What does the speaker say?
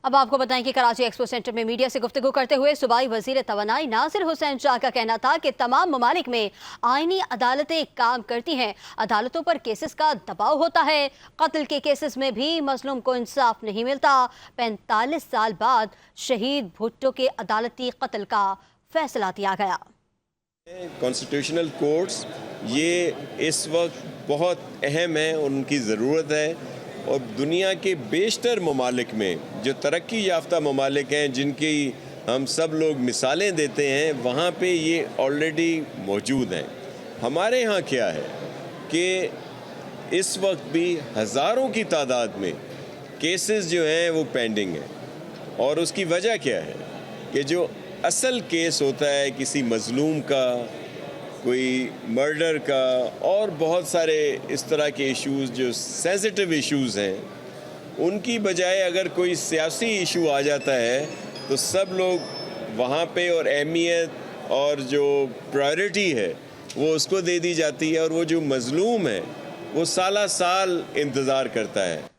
اب آپ کو بتائیں کہ کراچی ایکسپو سینٹر میں میڈیا سے گفتگو کرتے ہوئے صوبائی وزیر توانائی ناصر حسین شاہ کا کہنا تھا کہ تمام ممالک میں آئینی عدالتیں کام کرتی ہیں، عدالتوں پر کیسز کا دباؤ ہوتا ہے، قتل کے کیسز میں بھی مظلوم کو انصاف نہیں ملتا۔ 45 سال بعد شہید بھٹو کے عدالتی قتل کا فیصلہ دیا گیا۔ کانسٹیٹیوشنل کورٹس یہ اس وقت بہت اہم ہیں، ان کی ضرورت ہے، اور دنیا کے بیشتر ممالک میں جو ترقی یافتہ ممالک ہیں جن کی ہم سب لوگ مثالیں دیتے ہیں، وہاں پہ یہ آلریڈی موجود ہیں۔ ہمارے ہاں کیا ہے کہ اس وقت بھی ہزاروں کی تعداد میں کیسز جو ہیں وہ پینڈنگ ہیں، اور اس کی وجہ کیا ہے کہ جو اصل کیس ہوتا ہے کسی مظلوم کا، کوئی مرڈر کا، اور بہت سارے اس طرح کے ایشوز جو سینسٹیو ایشوز ہیں، ان کی بجائے اگر کوئی سیاسی ایشو آ جاتا ہے تو سب لوگ وہاں پہ، اور اہمیت اور جو پرائرٹی ہے وہ اس کو دے دی جاتی ہے، اور وہ جو مظلوم ہے وہ سالہ سال انتظار کرتا ہے۔